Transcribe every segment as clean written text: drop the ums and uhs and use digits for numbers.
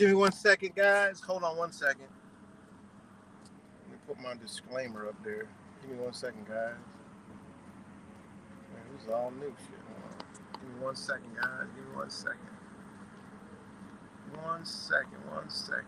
Give me 1 second, guys. Hold on 1 second. Let me put my disclaimer up there. Give me 1 second, guys. Man, this is all new shit. Give me 1 second, guys. Give me 1 second. 1 second, 1 second.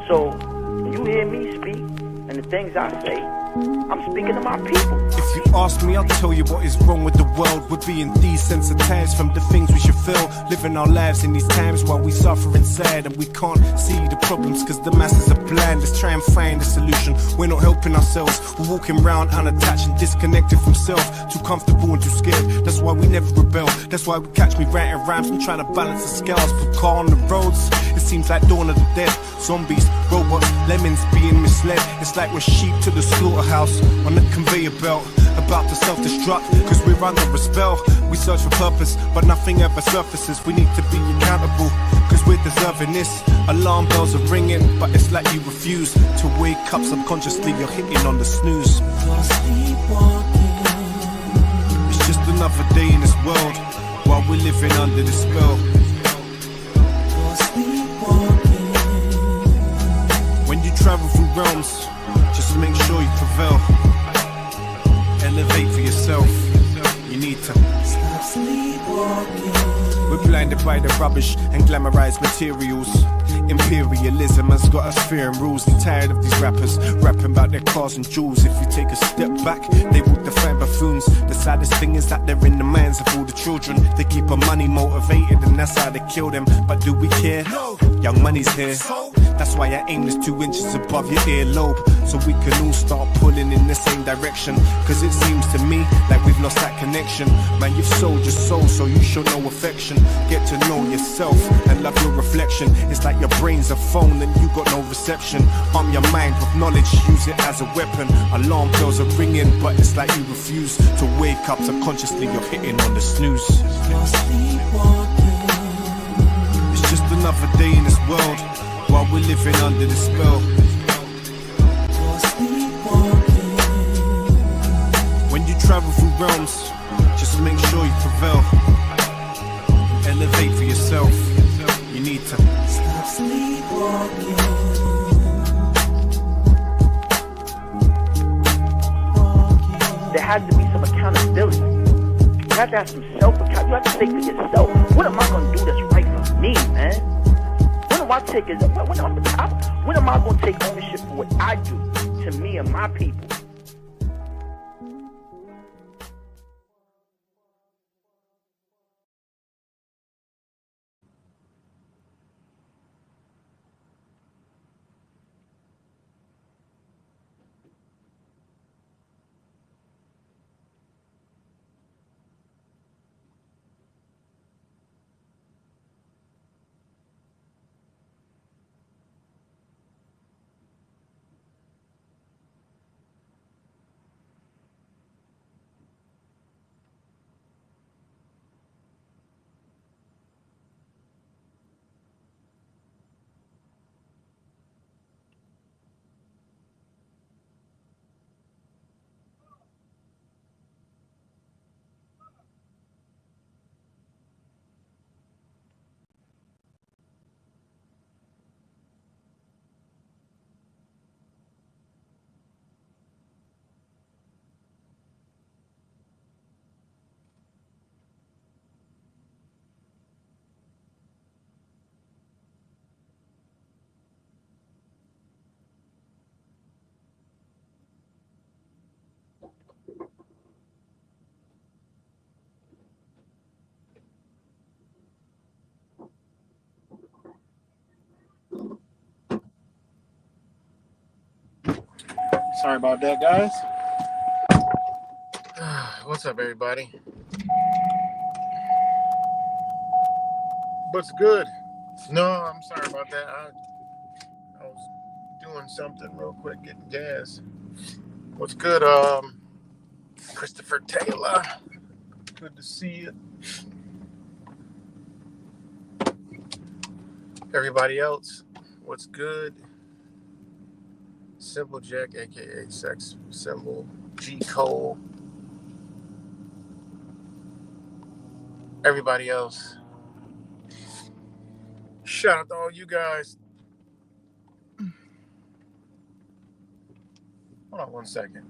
So, when you hear me speak and the things I say, I'm speaking to my people. If you ask me, I'll tell you what is wrong with the world. We're being desensitized from the things we should feel. Living our lives in these times while we suffer inside, and we can't see the problems cause the masses are blind. Let's try and find a solution. We're not helping ourselves. We're walking around unattached and disconnected from self. Too comfortable and too scared. That's why we never rebel. That's why we catch me writing rhymes and trying to balance the scales. Put car on the roads. It seems like dawn of the dead. Zombies, robots, lemons being misled. It's like we're sheep to the slaughterhouse on the conveyor belt, about to self-destruct cause we're under a spell. We search for purpose but nothing ever surfaces. We need to be accountable cause we're deserving this. Alarm bells are ringing but it's like you refuse to wake up. Subconsciously you're hitting on the snooze. It's just another day in this world while we're living under the spell. When you travel through realms, just make sure you prevail. Elevate for yourself. You need to stop sleepwalking. We're blinded by the rubbish and glamorized materials. Imperialism has got us fearing rules. I'm tired of these rappers rapping about their cars and jewels. If you take a step back, they will define buffoons. The saddest thing is that they're in the minds of all the children. They keep our money motivated and that's how they kill them. But do we care? No. Young money's here. That's why I aim this 2 inches above your earlobe, so we can all start pulling in the same direction. Cause it seems to me like we've lost that connection. Man, you've sold your soul, so you show no affection. Get to know yourself and love your reflection. It's like your brain's a phone and you got no reception. Arm your mind with knowledge, use it as a weapon. Alarm bells are ringing, but it's like you refuse to wake up. Subconsciously you're hitting on the snooze. It's just another day in this world while we're living under the spell. When you travel through realms, just make sure you prevail. Elevate for yourself. You need to stop sleepwalking. There has to be some accountability. You have to have some self-accountability. You have to say to yourself, what am I going to do that's right for me, man? When am I going to take ownership for what I do to me and my people? Sorry about that, guys. What's up, everybody? What's good? No, I'm sorry about that. I was doing something real quick, getting gas. What's good, Christopher Taylor? Good to see you. Everybody else, what's good? Simple Jack, aka Sex Symbol, G Cole. Everybody else. Shout out to all you guys. Hold on 1 second.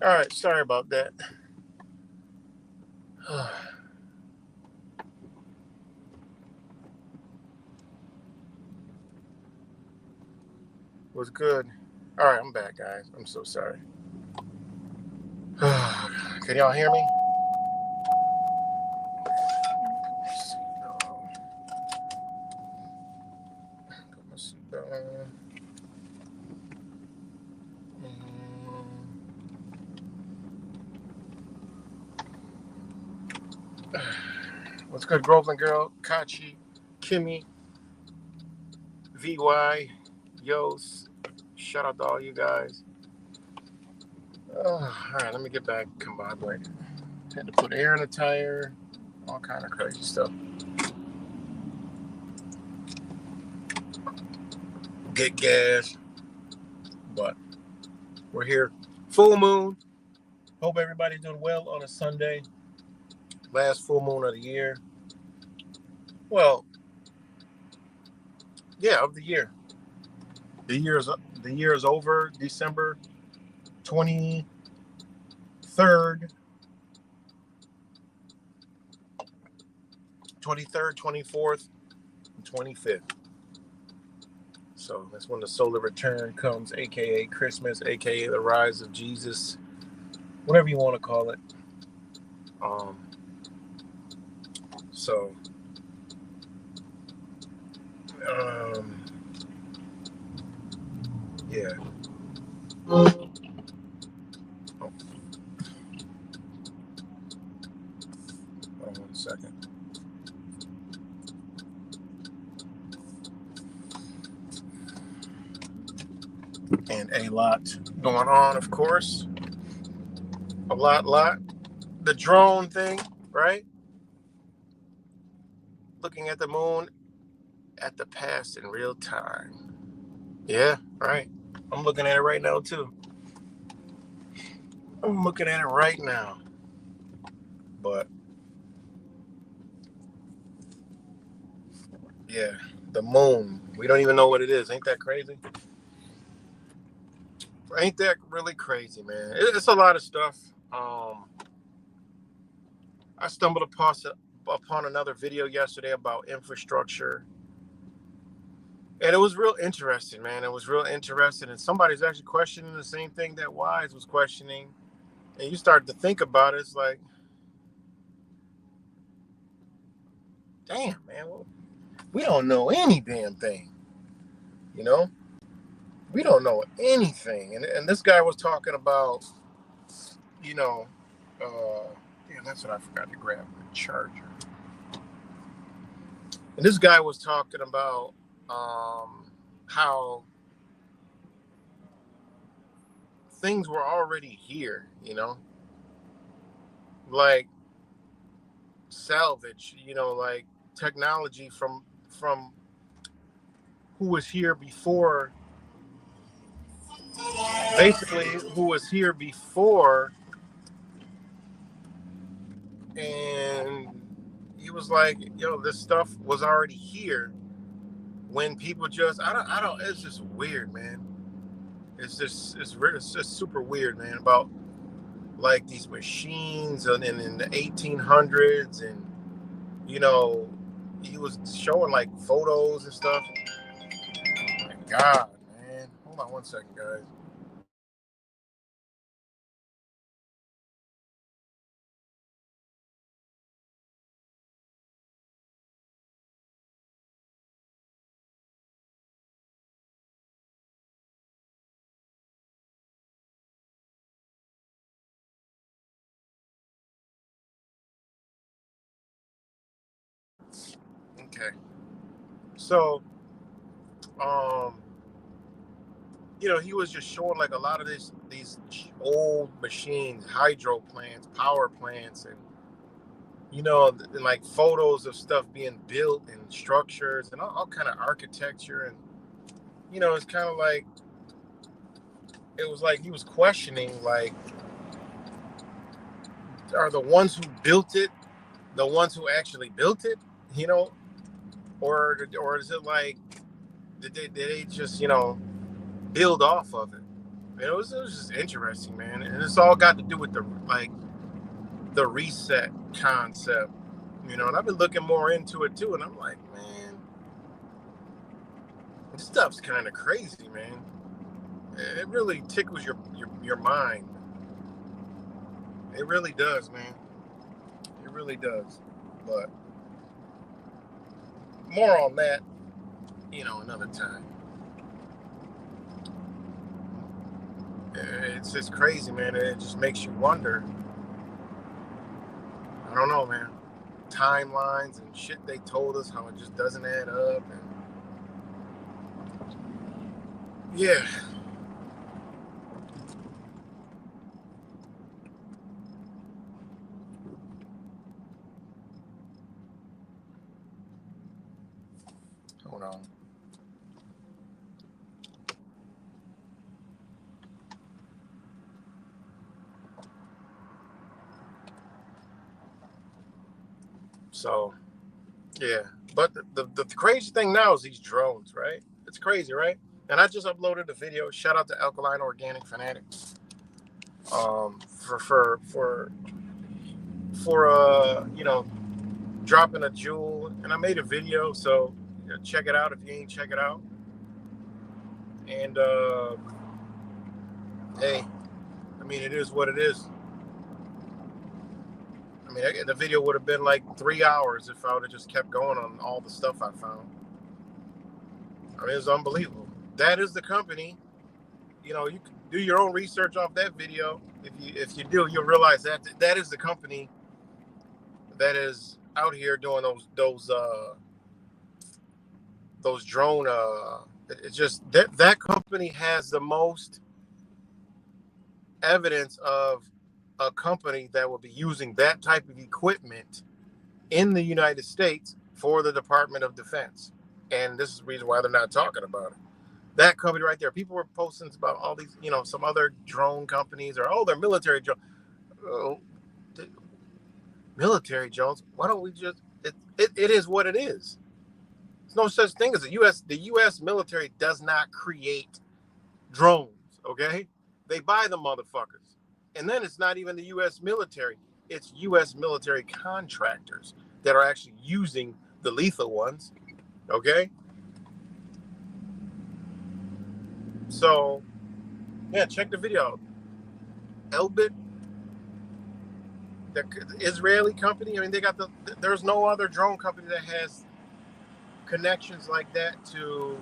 All right, sorry about that. Was good. All right, I'm back, guys. I'm so sorry. Can y'all hear me? Put my seatbelt on. What's good, Groveland Girl, Kachi, Kimmy, VY, Yos? Shout out to all you guys. All right, let me get back combobulated. Had to put air in the tire, all kind of crazy stuff. Get gas, but we're here. Full moon. Hope everybody's doing well on a Sunday. Last full moon of the year. Well, yeah, of the year. The year is over. December 23rd, 24th, and 25th. So that's when the solar return comes, aka Christmas, aka the rise of Jesus, whatever you want to call it. So yeah. Oh. Hold on 1 second. And a lot going on, of course. A lot. The drone thing, right? Looking at the moon at the past in real time. Yeah, right. I'm looking at it right now, too. I'm looking at it right now. But, yeah, the moon. We don't even know what it is. Ain't that crazy? Ain't that really crazy, man? It's a lot of stuff. I stumbled upon another video yesterday about infrastructure. And it was real interesting, man. It was real interesting. And somebody's actually questioning the same thing that Wise was questioning. And you start to think about it. It's like, damn, man. Well, we don't know any damn thing. You know? We don't know anything. And this guy was talking about, you know, damn, that's what I forgot to grab, the charger. And this guy was talking about how things were already here, you know, like salvage, you know, like technology from who was here before, basically who was here before. And he was like, yo, this stuff was already here when people just, I don't, it's just weird, man. It's just super weird, man, about like these machines and in the 1800s. And, you know, he was showing like photos and stuff. Oh my God, man. Hold on 1 second, guys. Okay. So, you know, he was just showing like a lot of these old machines, hydro plants, power plants, and, you know, and like photos of stuff being built and structures and all kind of architecture. And, you know, it's kind of like, it was like he was questioning, like, are the ones who built it the ones who actually built it, you know, or is it like did they just, you know, build off of it? It was just interesting, man. And it's all got to do with the reset concept, and I've been looking more into it too, and I'm like, man, this stuff's kind of crazy, man. It really tickles your mind. It really does, man. It really does. But more on that, another time. It's just crazy, man. It just makes you wonder. I don't know, man. Timelines and shit they told us, how it just doesn't add up. And yeah. Hold on. So, yeah. But the crazy thing now is these drones, right? It's crazy, right? And I just uploaded a video. Shout out to Alkaline Organic Fanatic. For dropping a jewel, and I made a video, so check it out if you ain't check it out. And hey, I mean, it is what it is. I mean, the video would have been like 3 hours if I would have just kept going on all the stuff I found. I mean, it's unbelievable. That is the company. You can do your own research off that video. If you do, you'll realize that is the company that is out here doing those drone. It's just that company has the most evidence of a company that will be using that type of equipment in the United States for the Department of Defense. And this is the reason why they're not talking about it. That company right there. People were posting about all these, some other drone companies or, they're military drones. Oh, military drones. Why don't we just, it is what it is. There's no such thing as the U.S. military does not create drones, okay? They buy the motherfuckers. And then it's not even the U.S. military. It's U.S. military contractors that are actually using the lethal ones, okay? So, yeah, check the video out. Elbit, the Israeli company. I mean, there's no other drone company that has connections like that to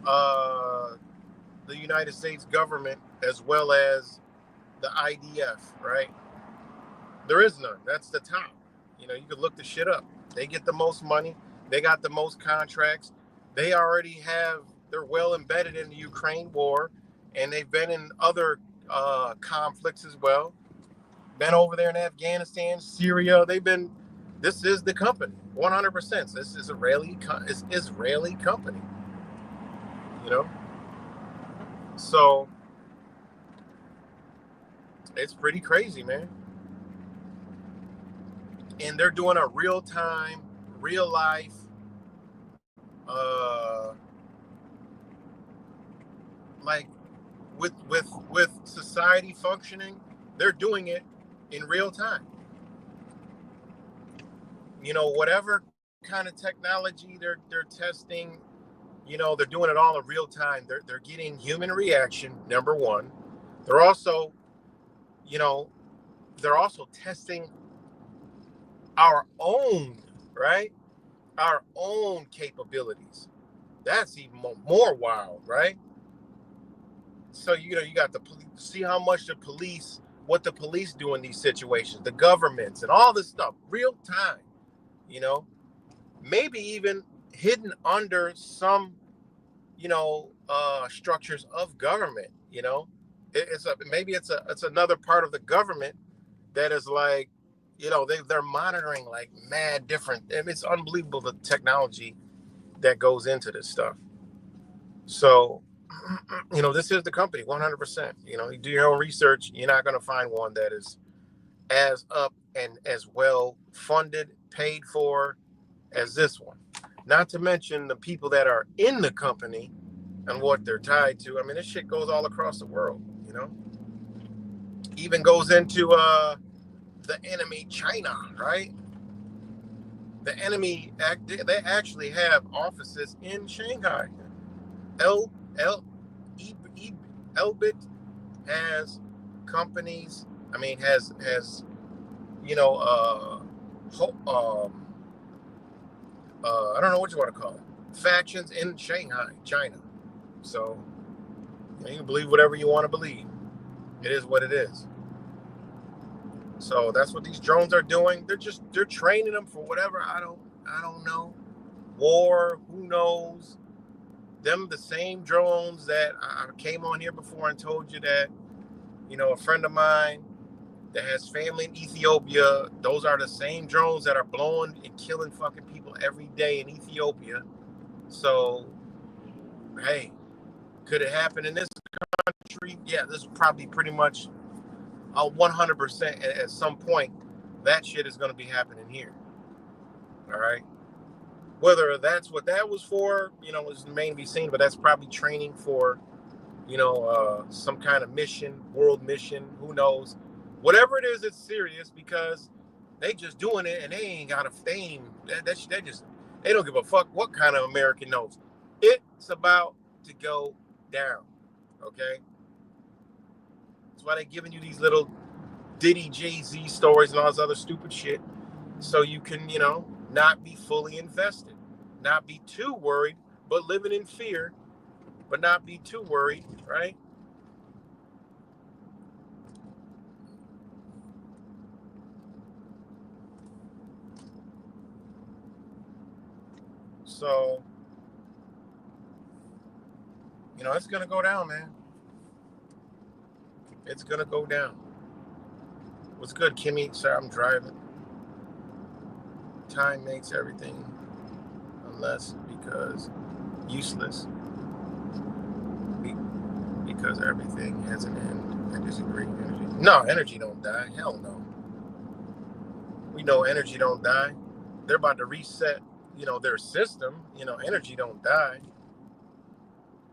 the United States government as well as the IDF, right? There is none. That's the top. You could look the shit up. They get the most money. They got the most contracts. They're well embedded in the Ukraine war, and they've been in other conflicts as well. Been over there in Afghanistan, Syria. This is the company, 100%. This is Israeli company, So it's pretty crazy, man. And they're doing a real-time, real-life like with society functioning, they're doing it in real time. Whatever kind of technology they're testing, they're doing it all in real time. They're getting human reaction, number one. They're also testing our own, right? Our own capabilities. That's even more wild, right? So, you got the police, see how much what the police do in these situations, the governments and all this stuff, real time, maybe even hidden under some, structures of government, it's another part of the government that is like, they're monitoring like mad different. I mean, it's unbelievable the technology that goes into this stuff. So, this is the company, 100%. You do your own research. You're not going to find one that is as up and as well funded, paid for as this one. Not to mention the people that are in the company. and what they're tied to. I mean, this shit goes all across the world, you know? Even goes into the enemy, China, right? The enemy, they actually have offices in Shanghai. Elbit has companies, I mean, has you know, I don't know what you want to call it, factions in Shanghai, China. So you can believe whatever you want to believe. It is what it is. So that's what these drones are doing. They're training them for whatever. I don't know. War, who knows? Them the same drones that I came on here before and told you that, you know, a friend of mine that has family in Ethiopia, those are the same drones that are blowing and killing fucking people every day in Ethiopia. So, hey, could it happen in this country? Yeah, this is probably pretty much 100% at some point. That shit is going to be happening here. All right. Whether that's what that was for, you know, is remain to be seen, but that's probably training for, you know, some kind of mission, world mission, who knows. Whatever it is, it's serious because they just doing it and they ain't got a fame. They don't give a fuck what kind of American knows. It's about to go down, okay? That's why they're giving you these little Diddy, Jay-Z stories and all this other stupid shit so you can, you know, not be fully invested, not be too worried, but living in fear, but not be too worried, right? So, you know, it's going to go down, man. It's going to go down. What's good, Kimmy? Sorry, I'm driving. Time makes everything unless because useless. Because everything has an end. I disagree. No, energy don't die. Hell no. We know energy don't die. They're about to reset, you know, their system. You know, energy don't die.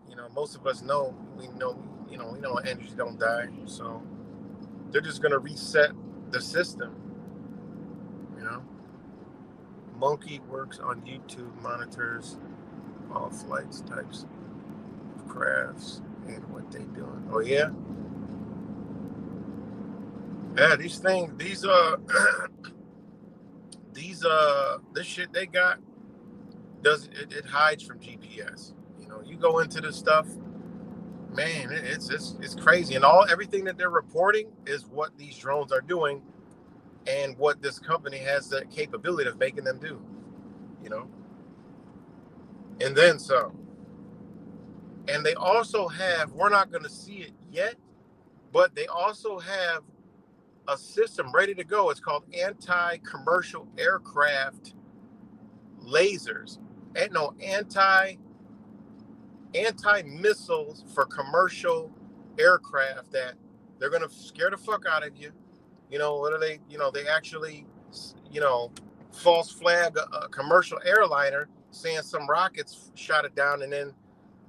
You know, most of us know, we know energy don't die. So they're just going to reset the system, you know. Monkey works on YouTube, monitors all flights, types of crafts, and what they doing. Oh yeah? Yeah, these things, this shit they got, it hides from GPS. You know, you go into this stuff, man, it's crazy. And everything that they're reporting is what these drones are doing and what this company has the capability of making them do, you know. And then some. And they also have, we're not going to see it yet, but they also have a system ready to go. It's called anti-commercial aircraft lasers. And no, anti-missiles for commercial aircraft that they're going to scare the fuck out of you. You know, what are they, you know, they actually, you know, false flag a commercial airliner saying some rockets shot it down, and then,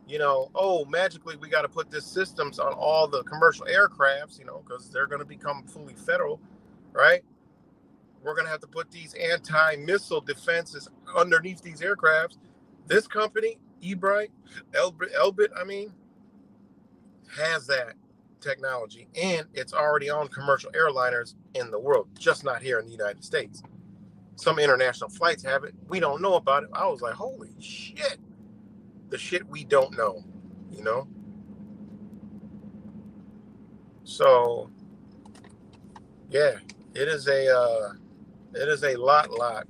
you know, oh, magically we got to put this systems on all the commercial aircrafts, you know, because they're going to become fully federal, right? We're going to have to put these anti-missile defenses underneath these aircrafts. This company, Elbit, I mean, has that technology, and it's already on commercial airliners in the world, just not here in the United States. Some international flights have it. We don't know about it. I was like, holy shit. The shit we don't know, you know? So, yeah, it is a lot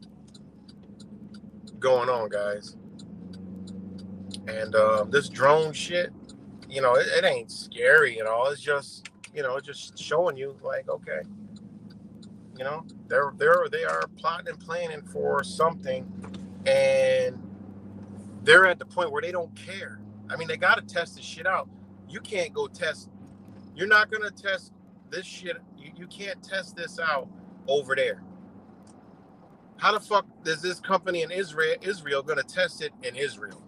going on, guys. And this drone shit, you know, it ain't scary at all. It's just, you know, just showing you like, okay, you know, they are plotting and planning for something, and they're at the point where they don't care. I mean, they got to test this shit out. You can't go test. You're not going to test this shit. You can't test this out over there. How the fuck is this company in Israel going to test it in Israel?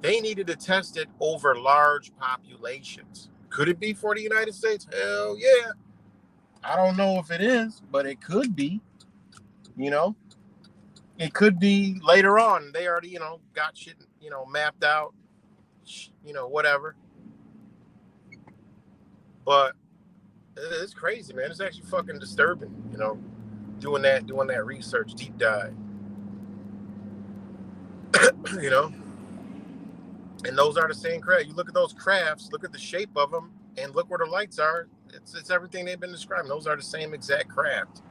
They needed to test it over large populations. Could it be for the United States? Hell yeah. I don't know if it is, but it could be. You know, it could be later on. They already, got shit, mapped out, whatever. But it's crazy, man. It's actually fucking disturbing, doing that research, deep dive. And those are the same craft. You look at those crafts, look at the shape of them, and look where the lights are. It's everything they've been describing. Those are the same exact craft.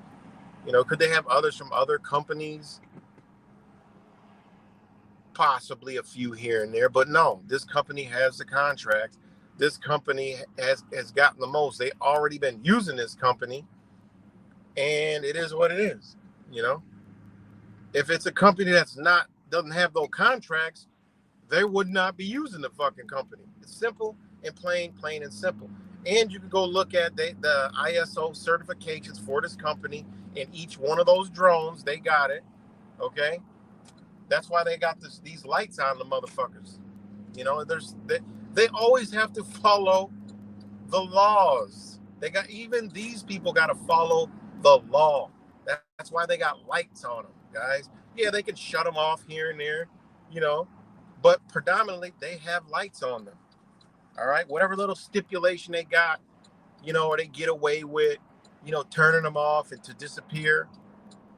Could they have others from other companies? Possibly a few here and there, but no. This company has the contract. This company has gotten the most. They already been using this company, and it is what it is. If it's a company doesn't have those contracts, they would not be using the fucking company. It's simple and plain and simple. And you can go look at the ISO certifications for this company, and each one of those drones, they got it. Okay, that's why they got these lights on the motherfuckers. They always have to follow the laws. Even these people got to follow the law. That's why they got lights on them, guys. Yeah, they can shut them off here and there, but predominantly they have lights on them. All right, whatever little stipulation they got, or they get away with, turning them off and to disappear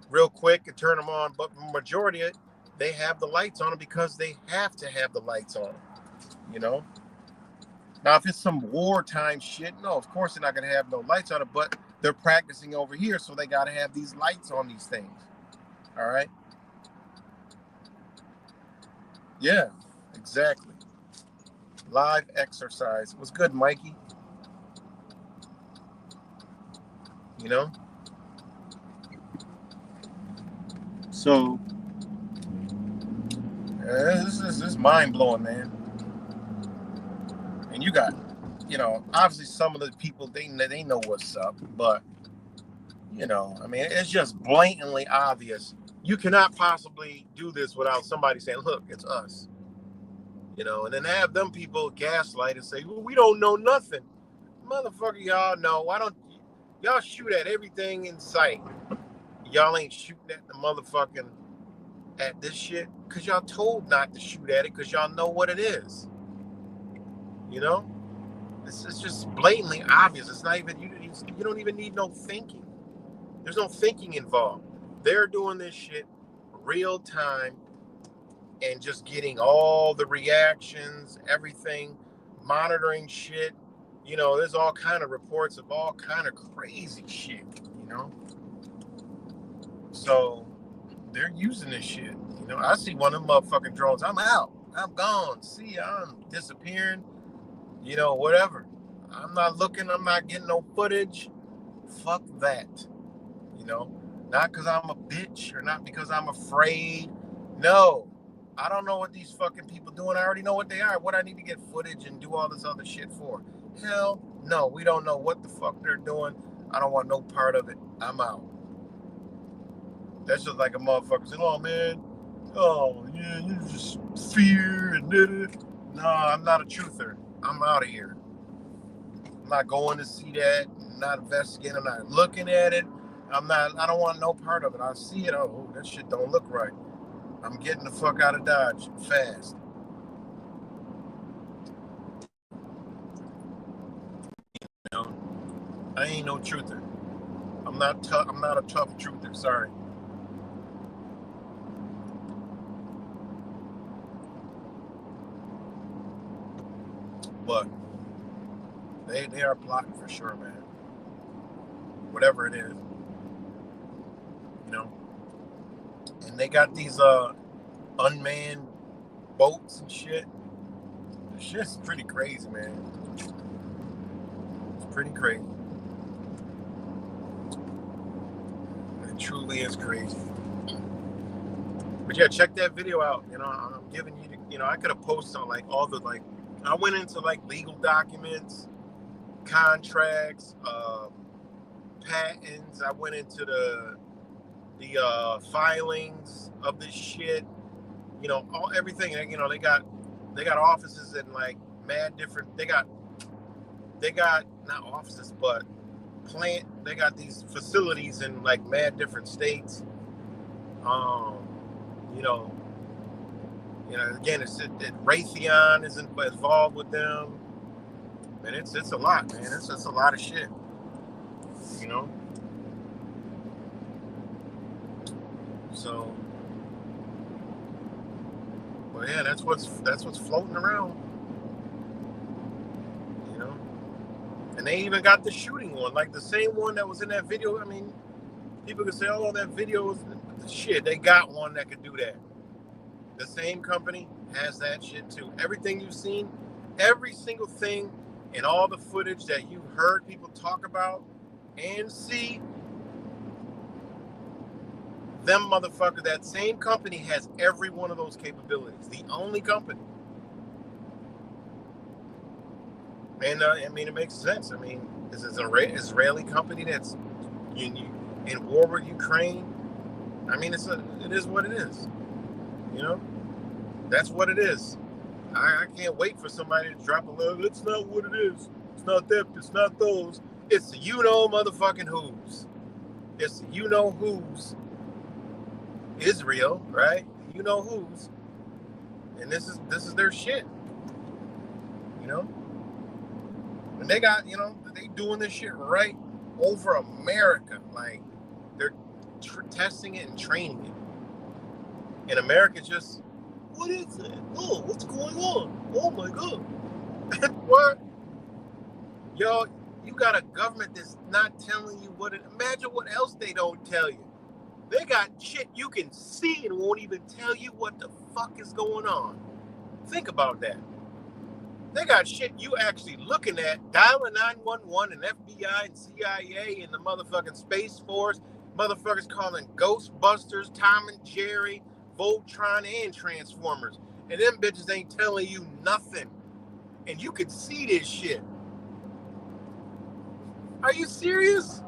real quick and turn them on. But the majority of it, they have the lights on them because they have to have the lights on them, Now, if it's some wartime shit, no, of course they're not going to have no lights on it, but they're practicing over here, so they got to have these lights on these things. All right? Yeah, exactly. Live exercise. What's good, Mikey? So, this is mind-blowing, man. And you got, obviously some of the people, they know what's up, but, it's just blatantly obvious. You cannot possibly do this without somebody saying, look, it's us. And then have them people gaslight and say, well, we don't know nothing. Motherfucker, y'all know. Why don't y'all shoot at everything in sight? Y'all ain't shooting at the motherfucking, at this shit, because y'all told not to shoot at it because y'all know what it is. It's just blatantly obvious. It's not even, you don't even need no thinking. There's no thinking involved. They're doing this shit real time and just getting all the reactions, everything, monitoring shit. There's all kind of reports of all kind of crazy shit, So they're using this shit. I see one of them motherfucking drones. I'm out. I'm gone. See, I'm disappearing. Whatever. I'm not looking. I'm not getting no footage. Fuck that. Not because I'm a bitch or not because I'm afraid. No. I don't know what these fucking people doing. I already know what they are. What I need to get footage and do all this other shit for. Hell no. We don't know what the fuck they're doing. I don't want no part of it. I'm out. That's just like a motherfucker saying, oh, man. Oh, yeah, you just fear and did it. No, I'm not a truther. I'm out of here. I'm not going to see that. I'm not investigating. I'm not looking at it. I don't want no part of it. I see it. Oh, that shit don't look right. I'm getting the fuck out of Dodge fast. I ain't no truther. I'm not a tough truther. Sorry. But they are plotting for sure, man. Whatever it is. And they got these unmanned boats and shit. It's just pretty crazy, man. It's pretty crazy. It truly is crazy. But yeah, check that video out. I'm giving you I could have posted on like all the I went into like legal documents, contracts, patents. I went into the filings of this shit, everything. They got They got offices in like mad different. They got not offices, but they got these facilities in like mad different states. You know, again, Raytheon is involved with them, and it's a lot, man. It's a lot of shit, you know. So, but yeah, that's what's floating around, you know. And they even got the shooting one, like the same one that was in that video. I mean, people can say, "Oh, that video is shit." They got one that could do that. The same company has that shit too. Everything you've seen, every single thing, and all the footage that you heard people talk about and see, them motherfuckers, that same company has every one of those capabilities. The only company. And I mean, it makes sense. I mean, this is an Israeli company that's in war with Ukraine. I mean, it is what it is. You know, that's what it is. I can't wait for somebody to drop a little. It's not what it is. It's not that. It's not those. It's the motherfucking who's. It's the who's. Israel, right? Who's. And this is their shit. You know? And they got, they doing this shit right over America. Like, they're testing it and training it. And America just, what is it? Oh, what's going on? Oh my God. What? Yo, you got a government that's not telling you imagine what else they don't tell you. They got shit you can see and won't even tell you what the fuck is going on. Think about that. They got shit you actually looking at, dialing 911 and FBI and CIA and the motherfucking Space Force, motherfuckers calling Ghostbusters, Tom and Jerry, Voltron, and Transformers. And them bitches ain't telling you nothing. And you can see this shit. Are you serious?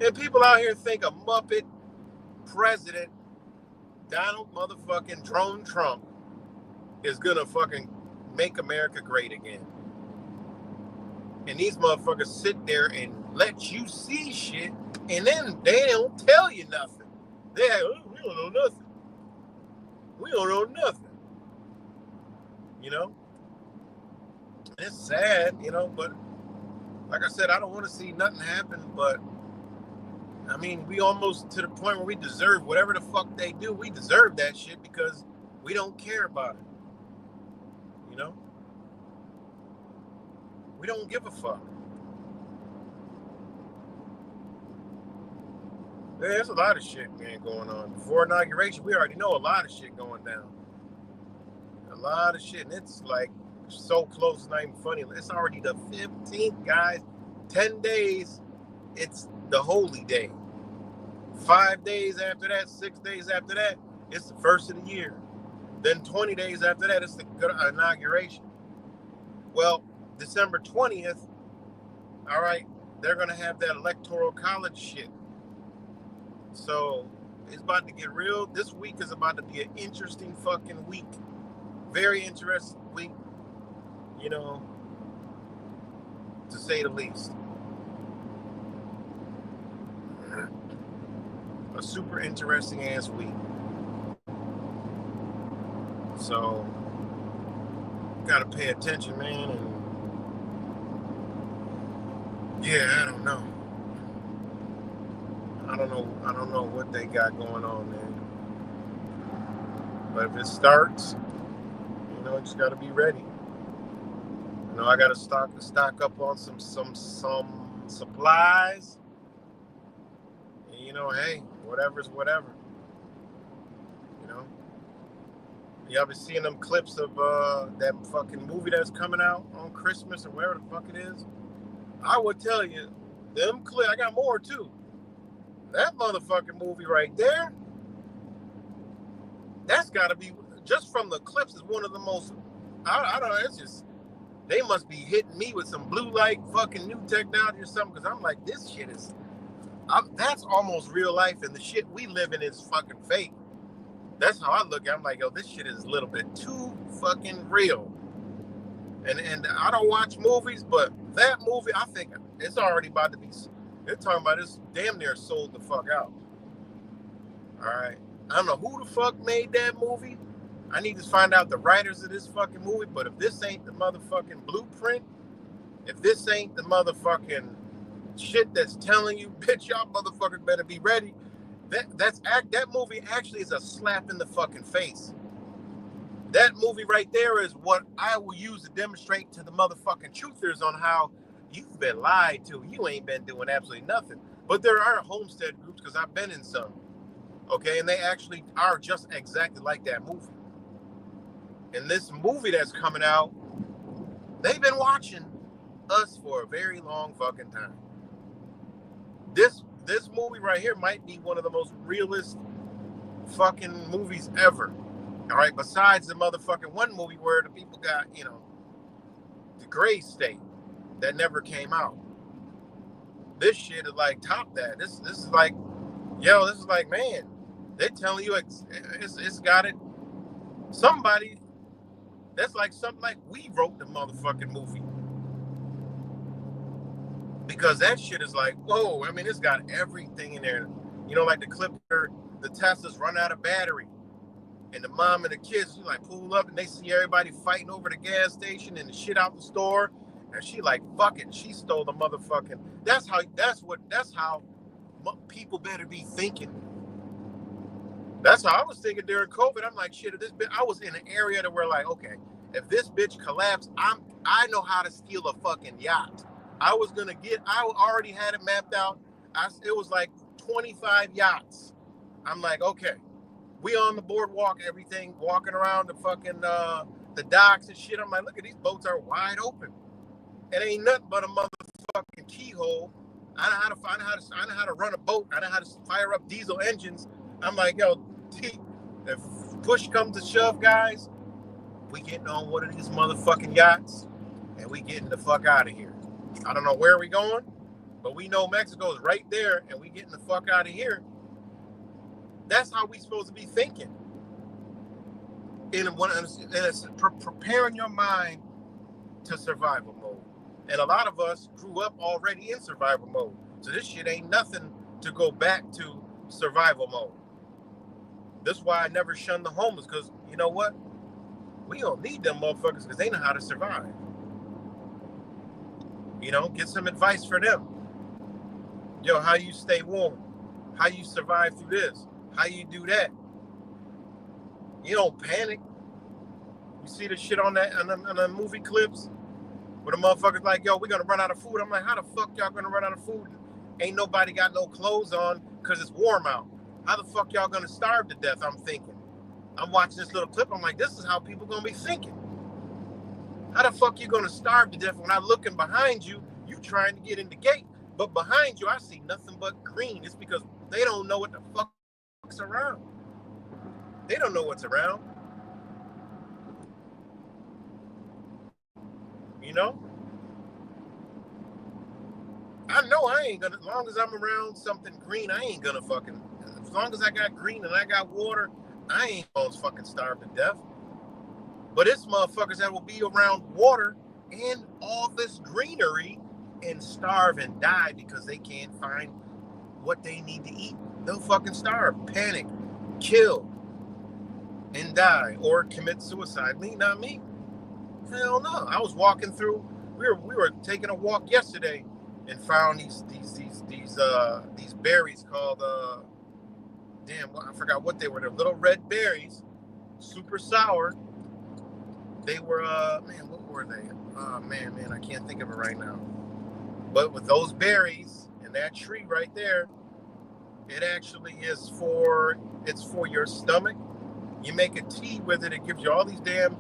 And people out here think a Muppet president, Donald motherfucking Drone Trump, is gonna fucking make America great again. And these motherfuckers sit there and let you see shit, and then they don't tell you nothing. They're like, we don't know nothing. We don't know nothing. You know? And it's sad, but like I said, I don't want to see nothing happen, but I mean, we almost to the point where we deserve whatever the fuck they do. We deserve that shit because we don't care about it. You know? We don't give a fuck. Yeah, there's a lot of shit, man, going on. Before inauguration, we already know a lot of shit going down. A lot of shit. And it's like so close, it's not even funny. It's already the 15th, guys. 10 days, it's the holy day. 5 days after that, 6 days after that, it's the first of the year. Then 20 days after that, it's the inauguration. Well, December 20th, all right, they're going to have that electoral college shit. So it's about to get real. This week is about to be an interesting fucking week. Very interesting week, to say the least. A super interesting ass week. So gotta pay attention, man. And yeah, I don't know. I don't know what they got going on, man. But if it starts, you just gotta be ready. I gotta stock up on some supplies. And, hey, whatever's whatever. Y'all been seeing them clips of that fucking movie that's coming out on Christmas or wherever the fuck it is? I would tell you, them clips, I got more too. That motherfucking movie right there, that's gotta be, just from the clips, is one of the most, I don't know, it's just, they must be hitting me with some blue light fucking new technology or something, because I'm like, this shit is, that's almost real life, and the shit we live in is fucking fake. That's how I look at it. I'm like, yo, this shit is a little bit too fucking real. And I don't watch movies, but that movie, I think it's already about to be, they're talking about this damn near sold the fuck out. All right. I don't know who the fuck made that movie. I need to find out the writers of this fucking movie, but if this ain't the motherfucking blueprint, if this ain't the motherfucking shit that's telling you, bitch, y'all motherfuckers better be ready, that movie actually is a slap in the fucking face. That movie right there is what I will use to demonstrate to the motherfucking truthers on how you've been lied to. You ain't been doing absolutely nothing. But there are homestead groups, because I've been in some. Okay, and they actually are just exactly like that movie. And this movie that's coming out, they've been watching us for a very long fucking time. This movie right here might be one of the most realist fucking movies ever. All right, besides the motherfucking one movie where the people got, the gray state that never came out. This shit is like top that. This is like, this is like, man, they're telling you it's got it. Somebody that's like something like we wrote the motherfucking movie. Because that shit is like, whoa, I mean, it's got everything in there. Like the clip where the Teslas run out of battery. And the mom and the kids, like pull up and they see everybody fighting over the gas station and the shit out the store. And she like, fuck it. She stole the motherfucking. That's how people better be thinking. That's how I was thinking during COVID. I'm like, shit, I was in an area to where like, okay, if this bitch collapsed, I know how to steal a fucking yacht. I already had it mapped out. It was like 25 yachts. I'm like, okay. We on the boardwalk, everything, walking around the fucking the docks and shit. I'm like, look at these boats are wide open. It ain't nothing but a motherfucking keyhole. I know how to run a boat. I know how to fire up diesel engines. I'm like, yo, if push comes to shove, guys, we getting on one of these motherfucking yachts and we getting the fuck out of here. I don't know where we going, but we know Mexico's right there and we getting the fuck out of here. That's how we supposed to be thinking. And it's preparing your mind to survival mode. And a lot of us grew up already in survival mode. So this shit ain't nothing to go back to survival mode. That's why I never shun the homeless, because you know what? We don't need them motherfuckers because they know how to survive. Get some advice for them. Yo, how you stay warm? How you survive through this? How you do that? You don't panic. You see the shit on the movie clips where the motherfuckers like, yo, we're gonna run out of food. I'm like, how the fuck y'all gonna run out of food? Ain't nobody got no clothes on because it's warm out. How the fuck y'all gonna starve to death? I'm thinking. I'm watching this little clip. I'm like, this is how people gonna be thinking. How the fuck you gonna starve to death when I'm looking behind you? You trying to get in the gate, but behind you I see nothing but green. It's because they don't know what the fuck around. They don't know what's around. I know I ain't gonna, as long as I'm around something green, I ain't gonna fucking, as long as I got green and I got water, I ain't gonna fucking starve to death. But it's motherfuckers that will be around water and all this greenery and starve and die because they can't find what they need to eat. They'll fucking starve, panic, kill, and die, or commit suicide. Not me. Hell no. I was walking through. We were taking a walk yesterday and found these berries called I forgot what they were. They're little red berries, super sour. They were what were they? Oh man, I can't think of it right now. But with those berries and that tree right there, it actually is for your stomach. You make a tea with it. It gives you all these damn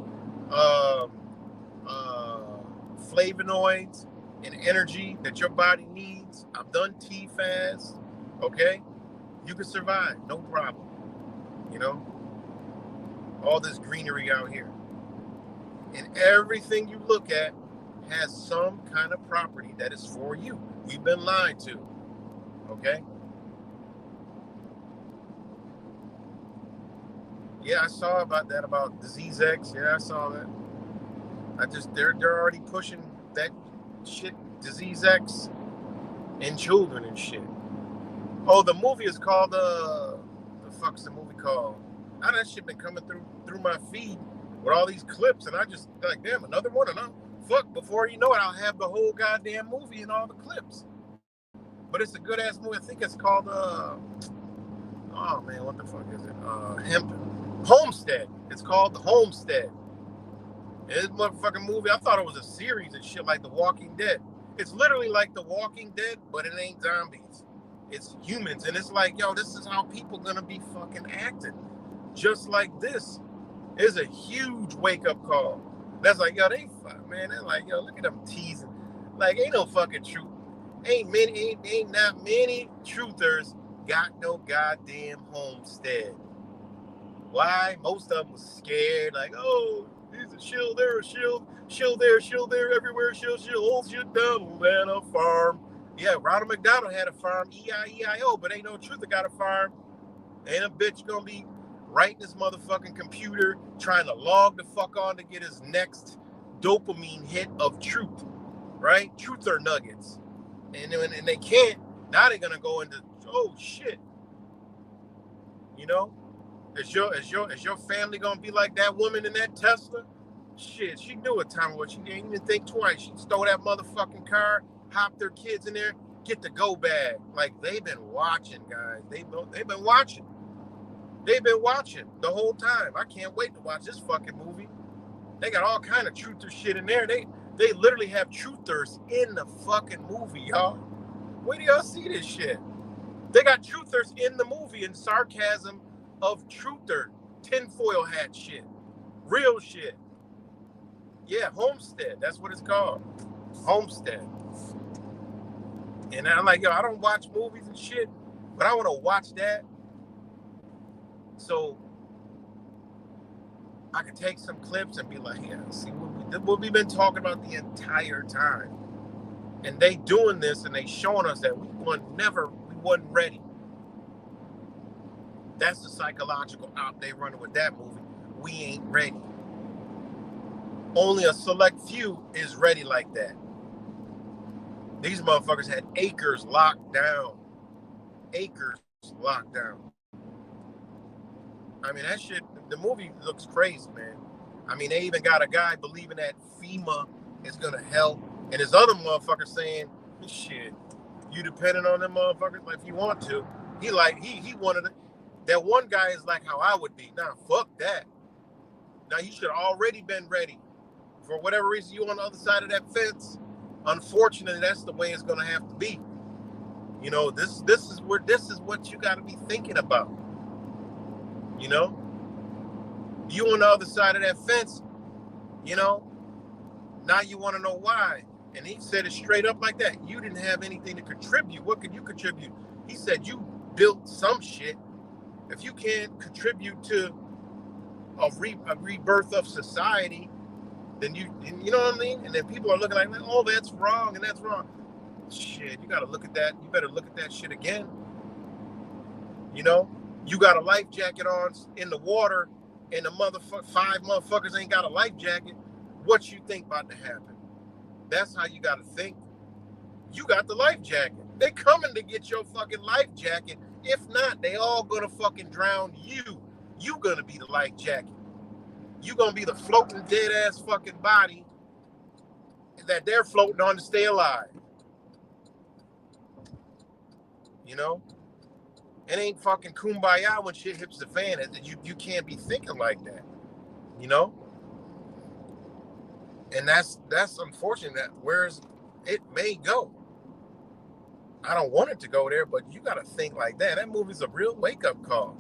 flavonoids and energy that your body needs. I've done tea fast. Okay, you can survive, no problem. All this greenery out here, and everything you look at has some kind of property that is for you. We've been lied to. Okay. Yeah, I saw about that, about Disease X. Yeah, I saw that. They're already pushing that shit, Disease X, in children and shit. Oh, the movie is called the fuck's the movie called? How that shit been coming through my feed with all these clips, and I just like, damn, another one, and fuck, before you know it, I'll have the whole goddamn movie and all the clips. But it's a good ass movie. I think it's called oh man, what the fuck is it? Homestead. It's called The Homestead. This motherfucking movie, I thought it was a series and shit like The Walking Dead. It's literally like The Walking Dead, but it ain't zombies. It's humans, and it's like, yo, this is how people gonna be fucking acting. Just like this is a huge wake-up call. That's like, yo, they're like, yo, look at them teasing. Like, ain't no fucking truth. Ain't not many truthers got no goddamn homestead. Why? Most of them was scared, like, oh, he's a shield there, a shield there, everywhere, shield, whole shit down, and a farm. Yeah, Ronald McDonald had a farm, E-I-E-I-O, but ain't no truth that got a farm. Ain't a bitch gonna be writing his motherfucking computer, trying to log the fuck on to get his next dopamine hit of truth, right? Truth or nuggets. And they can't, now they're gonna go into, oh shit. You know? Is your family gonna be like that woman in that Tesla? Shit, she knew a time when she didn't even think twice. She stole that motherfucking car, hopped their kids in there, get the go bag. Like, they've been watching, guys. They've been watching. They've been watching the whole time. I can't wait to watch this fucking movie. They got all kind of truther shit in there. They literally have truthers in the fucking movie, y'all. Where do y'all see this shit? They got truthers in the movie and sarcasm of truther, tinfoil hat shit, real shit. Yeah, Homestead. That's what it's called. Homestead. And I'm like, yo, I don't watch movies and shit, but I want to watch that so I could take some clips and be like, yeah, see what we've been talking about the entire time. And they doing this and they showing us that we wasn't ready. That's the psychological op they running with that movie. We ain't ready. Only a select few is ready like that. These motherfuckers had acres locked down. Acres locked down. I mean, that shit, the movie looks crazy, man. I mean, they even got a guy believing that FEMA is gonna help, and his other motherfucker saying, shit, you depending on them motherfuckers, like, if you want to. He wanted it. That one guy is like how I would be. Nah, fuck that. Now, you should have already been ready. For whatever reason, you on the other side of that fence. Unfortunately, that's the way it's gonna have to be. You know, this is what you got to be thinking about. You know, you on the other side of that fence. You know, now you want to know why. And he said it straight up like that. You didn't have anything to contribute. What could you contribute? He said you built some shit. If you can't contribute to a rebirth of society, then you know what I mean? And then people are looking like, oh, that's wrong and that's wrong. Shit, you got to look at that. You better look at that shit again. You know, you got a life jacket on in the water and the five motherfuckers ain't got a life jacket. What you think about to happen? That's how you got to think. You got the life jacket. They coming to get your fucking life jacket. If not, they all gonna fucking drown you. You gonna be the life jacket. You gonna be the floating dead ass fucking body that they're floating on to stay alive. You know? It ain't fucking kumbaya when shit hits the fan. You can't be thinking like that. You know? And that's unfortunate that whereas it may go. I don't want it to go there, but you got to think like that. That movie's a real wake-up call.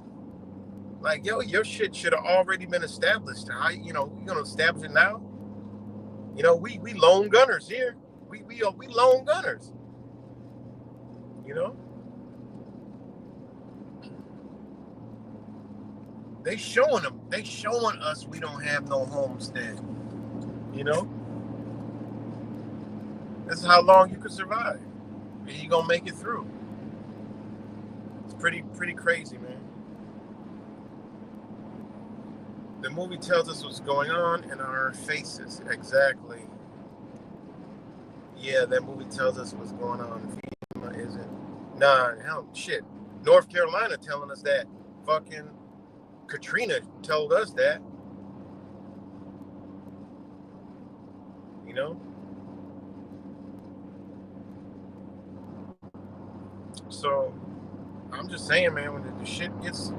Like, yo, your shit should have already been established. How, you know, you gonna establish it now? You know, we lone gunners here. We lone gunners. You know? They showing us we don't have no homestead. You know? This is how long you can survive. And you're gonna make it through. It's pretty crazy, man. The movie tells us what's going on in our faces. Exactly. Yeah, that movie tells us what's going on. FEMA isn't. Nah, hell, shit. North Carolina telling us that. Fucking Katrina told us that. You know? So, I'm just saying, man, when the shit gets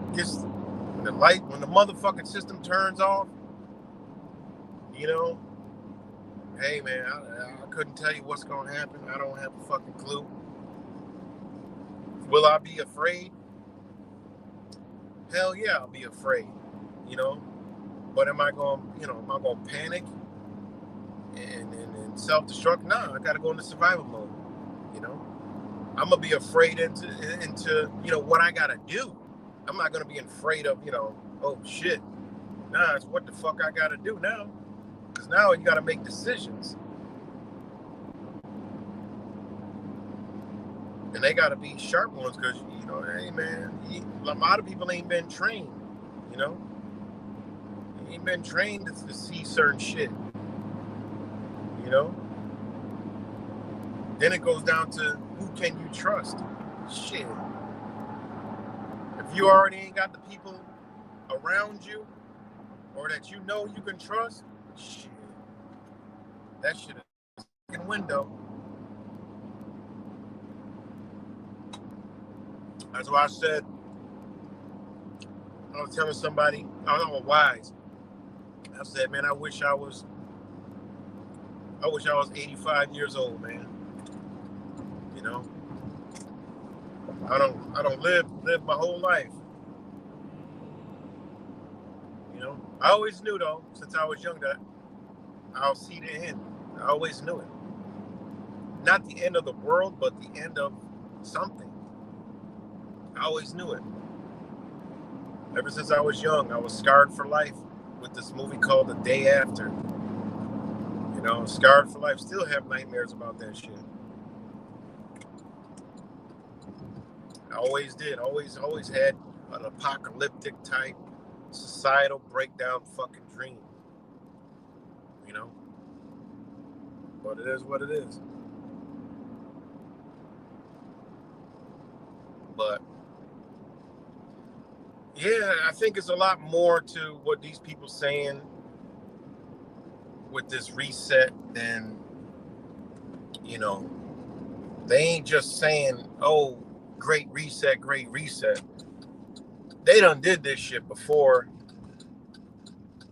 when the motherfucking system turns off, you know, hey, man, I couldn't tell you what's going to happen. I don't have a fucking clue. Will I be afraid? Hell yeah, I'll be afraid, you know. But am I going to panic and self-destruct? Nah, I got to go into survival mode, you know. I'm going to be afraid into what I got to do. I'm not going to be afraid of, oh, shit. Nah, it's what the fuck I got to do now. Because now you got to make decisions. And they got to be sharp ones because, hey, man, a lot of people ain't been trained, They ain't been trained to see certain shit, Then it goes down to who can you trust? Shit. If you already ain't got the people around you or that you can trust, shit. That shit is a fucking window. That's why I said, I was telling somebody, I don't know, wise. I said, man, I wish I was 85 years old, man. I don't live my whole life. I always knew though, since I was young, that I'll see the end. I always knew it. Not the end of the world, but the end of something. I always knew it. Ever since I was young, I was scarred for life with this movie called The Day After. Scarred for life. Still have nightmares about that shit. I always did. Always had an apocalyptic type societal breakdown fucking dream. But it is what it is. But yeah, I think it's a lot more to what these people saying with this reset than, they ain't just saying, oh, great reset. They done did this shit before.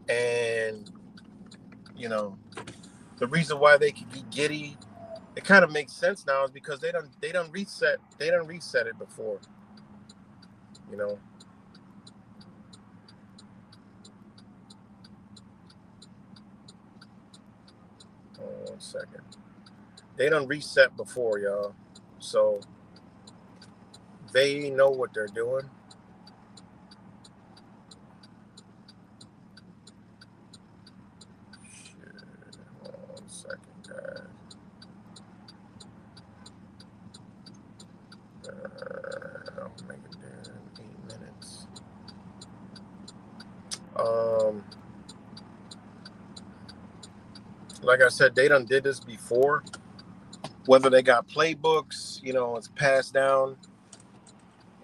And, the reason why they could be giddy, it kind of makes sense now, is because they done reset it before. Hold on 1 second. They done reset before, y'all. So they know what they're doing. Shit. Hold on 1 second, guys. I'll make it there in 8 minutes. Like I said, they done did this before. Whether they got playbooks, it's passed down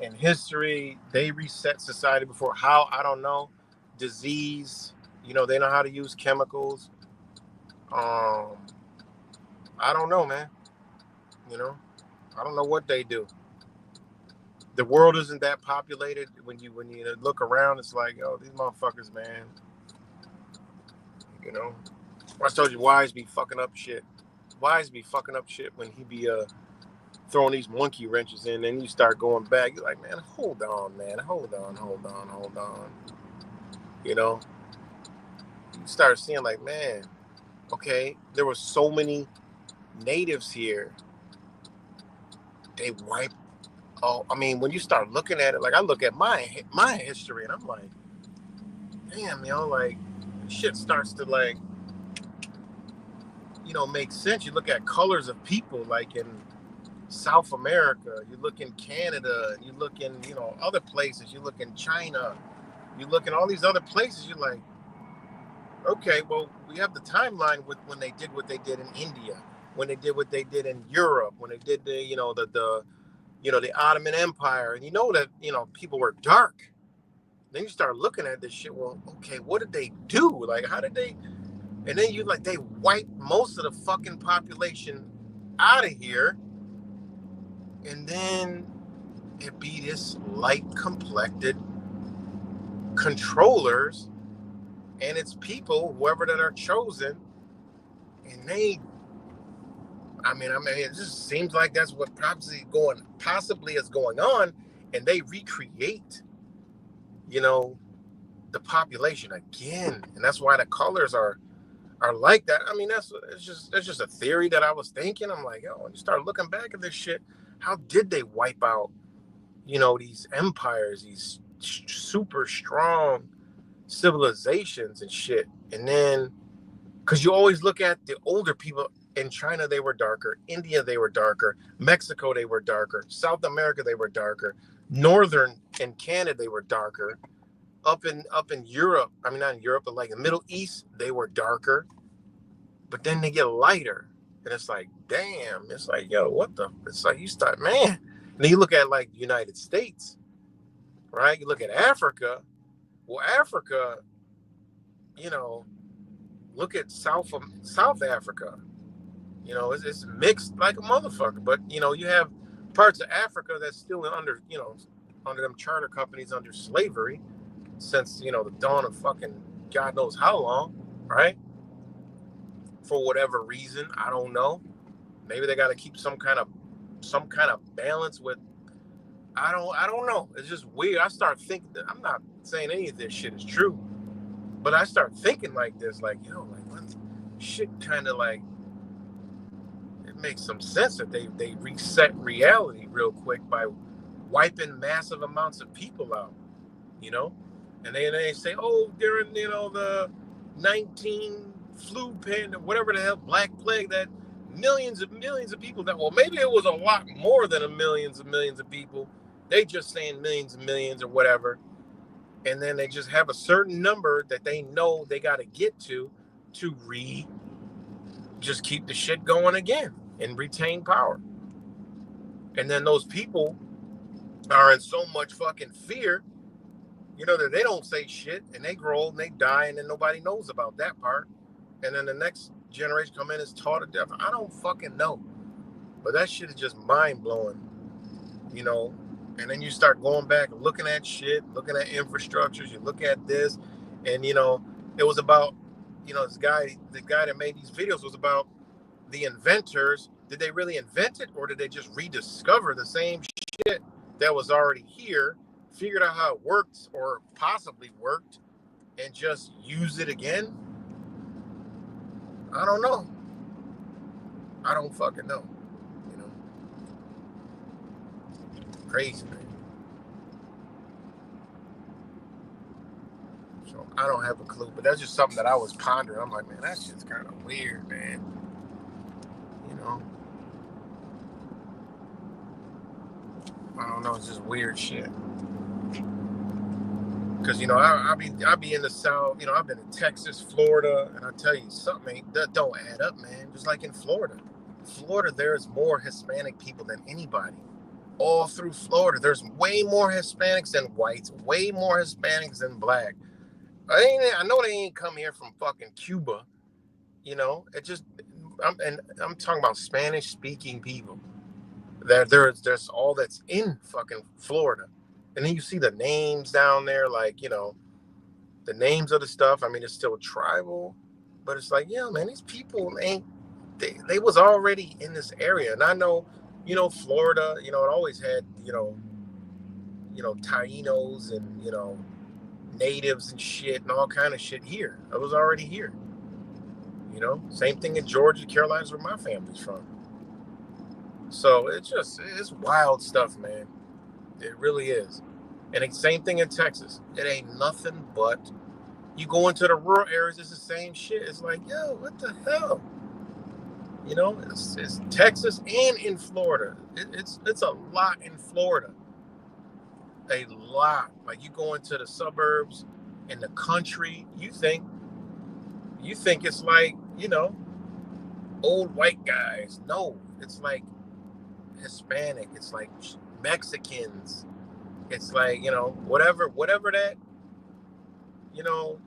in history. They reset society before. How? I don't know. Disease, they know how to use chemicals. I don't know, man. I don't know what they do. The world isn't that populated. When you look around, it's like, oh, these motherfuckers, man. I told you, Wise be fucking up shit. Wise be fucking up shit when he be throwing these monkey wrenches in, and you start going back. You're like, man, hold on, man. Hold on. You start seeing like, man, okay, there were so many natives here. They wiped. Oh, I mean, when you start looking at it, like I look at my history, and I'm like, damn, like shit starts to like, make sense. You look at colors of people, like in South America, you look in Canada, you look in, other places, you look in China, you look in all these other places, you're like, Okay, well, we have the timeline with when they did what they did in India, when they did what they did in Europe, when they did the, the Ottoman Empire, and that, people were dark. Then you start looking at this shit. Well, okay, what did they do? Like, how did they? And then they wiped most of the fucking population out of here, and then it be this light complected controllers and its people, whoever that are chosen, and it just seems like that's what possibly is going on, and they recreate, the population again, and that's why the colors are like that. I mean, that's just a theory that I was thinking. I'm like, when you start looking back at this shit, how did they wipe out, these empires, these super strong civilizations and shit? And then, because you always look at the older people in China, they were darker. India, they were darker. Mexico, they were darker. South America, they were darker. Northern and Canada, they were darker. Up in Europe, I mean, not in Europe, but like the Middle East, they were darker. But then they get lighter. And it's like, damn, it's like, yo, what the? It's like, you start, man. And then you look at like the United States, right? You look at Africa. Well, Africa, look at South Africa. It's mixed like a motherfucker. But, you have parts of Africa that's still under them charter companies under slavery since, the dawn of fucking God knows how long, right? For whatever reason, I don't know. Maybe they got to keep some kind of balance with. I don't know. It's just weird. I start thinking that I'm not saying any of this shit is true, but I start thinking like this, like, when shit kind of like, it makes some sense that they reset reality real quick by wiping massive amounts of people out, and they say, oh, during the 19 flu pandemic, whatever the hell, Black Plague, that millions of people that, well, maybe it was a lot more than millions of people. They just saying millions and millions or whatever. And then they just have a certain number that they know they got to get to just keep the shit going again and retain power. And then those people are in so much fucking fear, that they don't say shit, and they grow old and they die, and then nobody knows about that part. And then the next generation come in is taught to death. I don't fucking know. But that shit is just mind-blowing, And then you start going back, looking at shit, looking at infrastructures. You look at this, and, it was about, the guy that made these videos was about the inventors. Did they really invent it, or did they just rediscover the same shit that was already here, figured out how it works or possibly worked, and just use it again? I don't know. I don't fucking know. Crazy, man. So I don't have a clue, but that's just something that I was pondering. I'm like, man, that shit's kind of weird, man. I don't know. It's just weird shit. Because, I be in the South, I've been in Texas, Florida, and I tell you, something that don't add up, man. Just like in Florida. Florida, there's more Hispanic people than anybody. All through Florida, there's way more Hispanics than whites, way more Hispanics than black. I know they ain't come here from fucking Cuba, It just, I'm talking about Spanish-speaking people. There's all that's in fucking Florida. And then you see the names down there, like, the names of the stuff. I mean, it's still tribal, but it's like, yeah, man, these people they was already in this area. And I know, Florida, it always had, Tainos and, natives and shit and all kind of shit here. I was already here. Same thing in Georgia, Carolinas, where my family's from. So it's wild stuff, man. It really is. And the same thing in Texas. It ain't nothing but, you go into the rural areas, it's the same shit. It's like, yo, what the hell? It's Texas and in Florida. It's a lot in Florida. A lot. Like, you go into the suburbs in the country, you think You think it's like, old white guys. No, it's like Hispanic. It's like Mexicans. It's like, whatever that,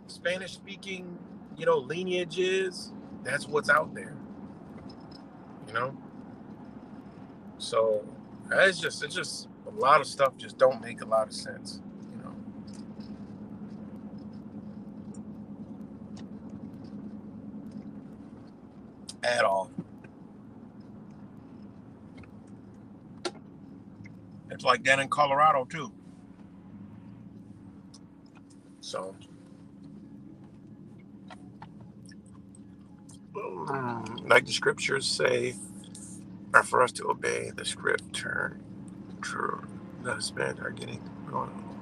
Spanish speaking, lineage is, that's what's out there, you know? So it's just a lot of stuff just don't make a lot of sense, at all. It's like that in Colorado too. So, like the scriptures say, are for us to obey the script turn true. The Hispanic are getting going on.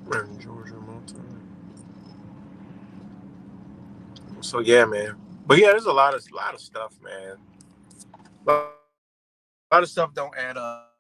We're in Georgia multi. So yeah, man. But yeah, there's a lot of stuff, man. A lot of stuff don't add up.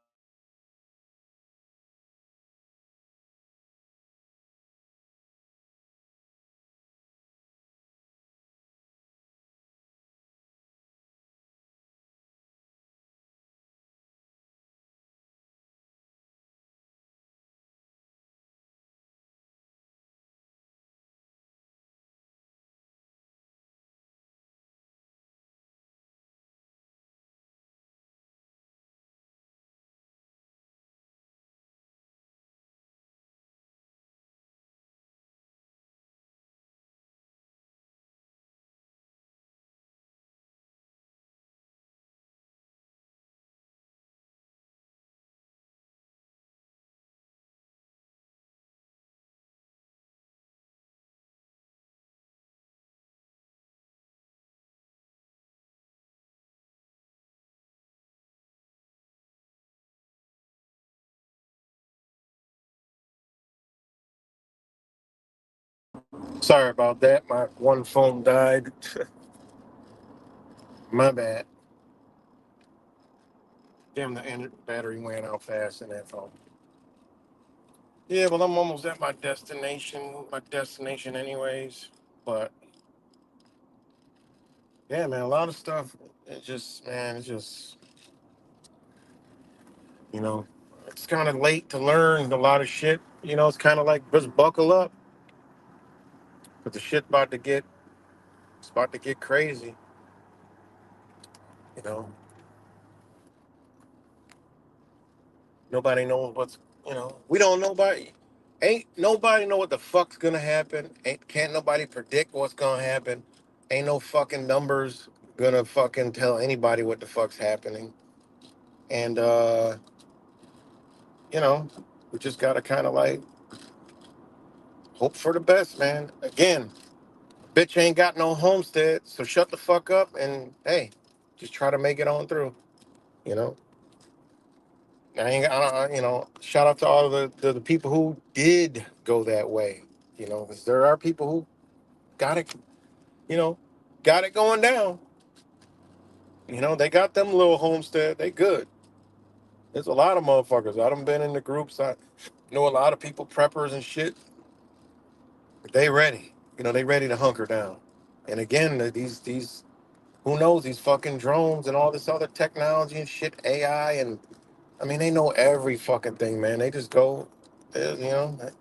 Sorry about that. My one phone died. My bad. Damn, the battery went out fast in that phone. Yeah, well, I'm almost at my destination. My destination, anyways. But yeah, man, a lot of stuff. It's just, you know, it's kind of late to learn a lot of shit. It's kind of like just buckle up, cause the shit it's about to get crazy. You know, nobody knows we don't nobody, ain't nobody know what the fuck's gonna happen. Can't nobody predict what's gonna happen. Ain't no fucking numbers gonna fucking tell anybody what the fuck's happening. And you know, we just gotta kind of like hope for the best, man. Again, bitch ain't got no homestead, so shut the fuck up and hey, just try to make it on through. You know, I ain't, shout out to all of the people who did go that way. Because there are people who got it, you know, got it going down. They got them little homestead. They good. There's a lot of motherfuckers. I done been in the groups. I know a lot of people, preppers and shit. They ready. They ready to hunker down. And again, these who knows, these fucking drones and all this other technology and shit, AI, and I mean they know every fucking thing, man. They just go, bitches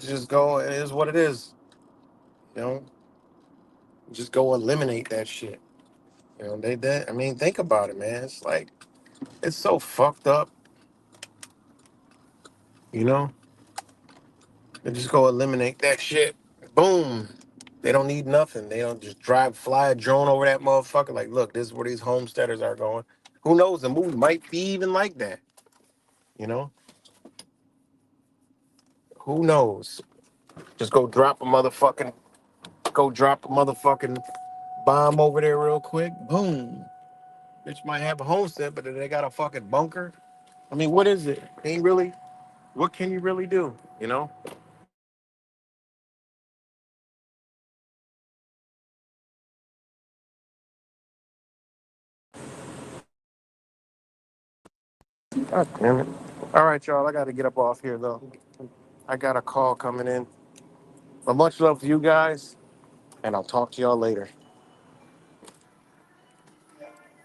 just go. It is what it is. You know, just go eliminate that shit. I mean, think about it, man. It's like it's so fucked up. You know, they just go eliminate that shit. Boom. They don't need nothing. They don't just fly a drone over that motherfucker. Like, look, this is where these homesteaders are going. Who knows? The movie might be even like that. You know, who knows? Just go drop a motherfucking bomb over there real quick. Boom. Bitch might have a homestead, but they got a fucking bunker. I mean, what is it? Ain't really. What can you really do? You know? God damn it. All right, y'all. I got to get up off here though. I got a call coming in. But much love to you guys. and I'll talk to y'all later.